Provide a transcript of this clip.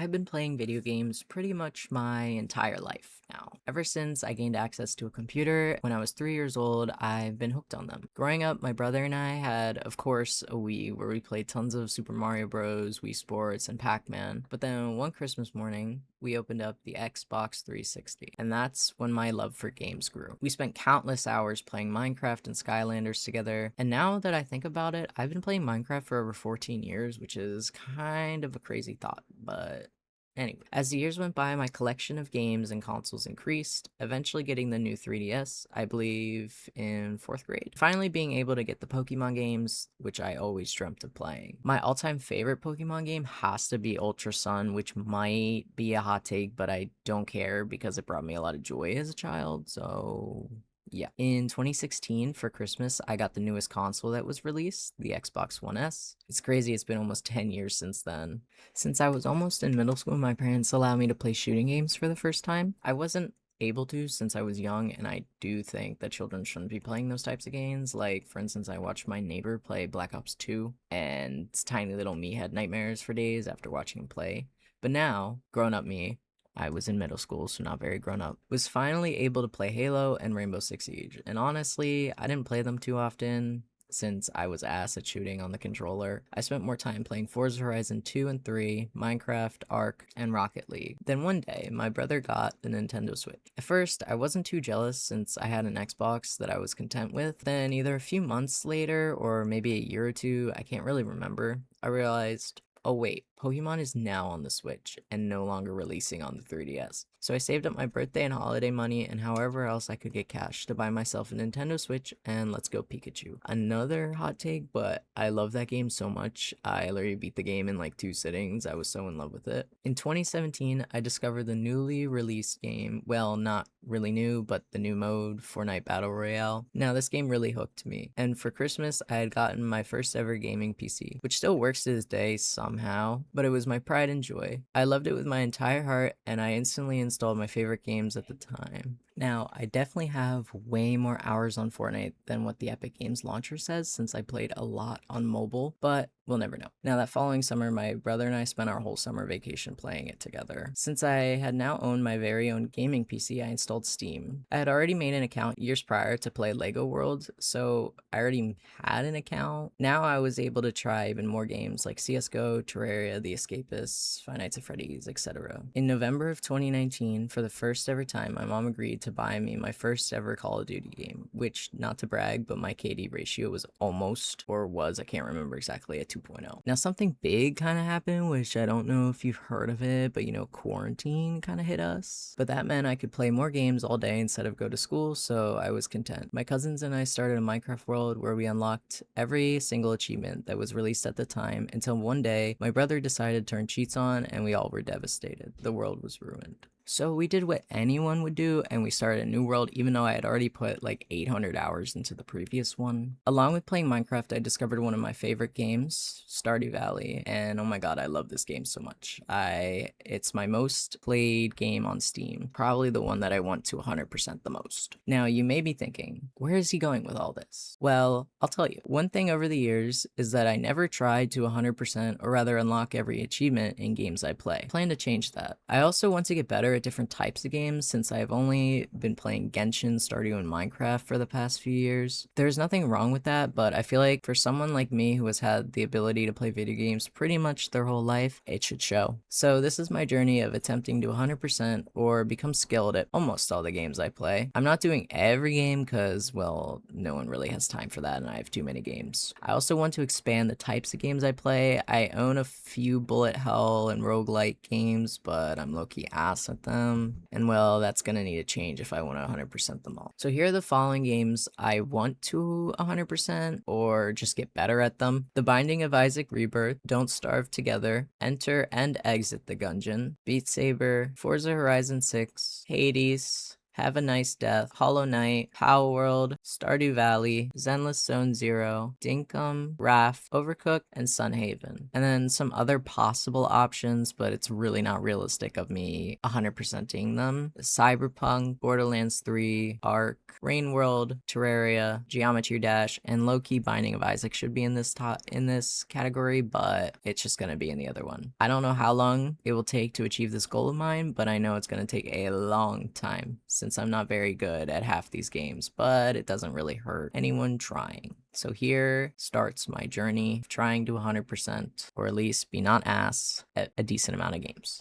I've been playing video games pretty much my entire life now. Ever since I gained access to a computer when I was 3 years old, I've been hooked on them. Growing up, my brother and I had, of course, a Wii where we played tons of Super Mario Bros., Wii Sports, and Pac-Man. But then one Christmas morning, we opened up the Xbox 360, and that's when my love for games grew. We spent countless hours playing Minecraft and Skylanders together, and now that I think about it, I've been playing Minecraft for over 14 years, which is kind of a crazy thought, but anyway, as the years went by, my collection of games and consoles increased, eventually getting the new 3DS, I believe, in 4th grade. Finally being able to get the Pokemon games, which I always dreamt of playing. My all-time favorite Pokemon game has to be Ultra Sun, which might be a hot take, but I don't care because it brought me a lot of joy as a child, so yeah. In 2016 for Christmas, I got the newest console that was released, the Xbox One S. It's crazy, it's been almost 10 years since then. Since I was almost in middle school, my parents allowed me to play shooting games for the first time. I wasn't able to since I was young, and I do think that children shouldn't be playing those types of games. Like, for instance, I watched my neighbor play Black Ops 2, and tiny little me had nightmares for days after watching him play. But now, grown up me, I was in middle school, so not very grown up, was finally able to play Halo and Rainbow Six Siege. And honestly, I didn't play them too often since I was ass at shooting on the controller. I spent more time playing Forza Horizon 2 and 3, Minecraft, Ark, and Rocket League. Then one day, my brother got the Nintendo Switch. At first, I wasn't too jealous since I had an Xbox that I was content with. Then either a few months later, or maybe a year or two, I can't really remember, I realized, oh wait, Pokemon is now on the Switch and no longer releasing on the 3DS. So I saved up my birthday and holiday money and however else I could get cash to buy myself a Nintendo Switch and Let's Go Pikachu. Another hot take, but I love that game so much. I literally beat the game in like 2 sittings. I was so in love with it. In 2017, I discovered the newly released game. Well, not really new, but the new mode, Fortnite Battle Royale. Now, this game really hooked me. And for Christmas, I had gotten my first ever gaming PC, which still works to this day somehow, but it was my pride and joy. I loved it with my entire heart, and I instantly installed my favorite games at the time. Now, I definitely have way more hours on Fortnite than what the Epic Games launcher says since I played a lot on mobile, but we'll never know. Now, that following summer, my brother and I spent our whole summer vacation playing it together. Since I had now owned my very own gaming PC, I installed Steam. I had already made an account years prior to play LEGO World, so I already had an account. Now I was able to try even more games like CSGO, Terraria, The Escapists, Five Nights at Freddy's, etc. In November of 2019, for the first ever time, my mom agreed to buy me my first ever Call of Duty game, which, not to brag, but my KD ratio was almost, or was, I can't remember exactly, at 2.0. Now, something big kind of happened, which I don't know if you've heard of it, but quarantine kind of hit us. But that meant I could play more games all day instead of go to school, so I was content. My cousins and I started a Minecraft world where we unlocked every single achievement that was released at the time until one day my brother decided to turn cheats on and we all were devastated. The world was ruined. So we did what anyone would do and we started a new world even though I had already put like 800 hours into the previous one. Along with playing Minecraft, I discovered one of my favorite games, Stardew Valley, and oh my god, I love this game so much. It's my most played game on Steam, probably the one that I want to 100% the most. Now you may be thinking, where is he going with all this? Well, I'll tell you. One thing over the years is that I never tried to 100% or rather unlock every achievement in games I play. I plan to change that. I also want to get better at different types of games since I've only been playing Genshin, Stardew, and Minecraft for the past few years. There's nothing wrong with that, but I feel like for someone like me who has had the ability to play video games pretty much their whole life, it should show. So this is my journey of attempting to 100% or become skilled at almost all the games I play. I'm not doing every game because, well, no one really has time for that and I have too many games. I also want to expand the types of games I play. I own a few bullet hell and roguelike games, but I'm low-key ass at them. And well, that's gonna need to change if I want to 100% them all. So here are the following games I want to 100% or just get better at them. The Binding of Isaac Rebirth, Don't Starve Together, Enter and Exit the Gungeon, Beat Saber, Forza Horizon 6, Hades, Have a Nice Death, Hollow Knight, Palworld, Stardew Valley, Zenless Zone Zero, Dinkum, Raft, Overcooked, and Sunhaven. And then some other possible options, but it's really not realistic of me 100%ing them. Cyberpunk, Borderlands 3, Ark, Rain World, Terraria, Geometry Dash, and low-key Binding of Isaac should be in this category, but it's just gonna be in the other one. I don't know how long it will take to achieve this goal of mine, but I know it's gonna take a long time since I'm not very good at half these games, but it doesn't really hurt anyone trying. So here starts my journey of trying to 100%, or at least be not ass at a decent amount of games.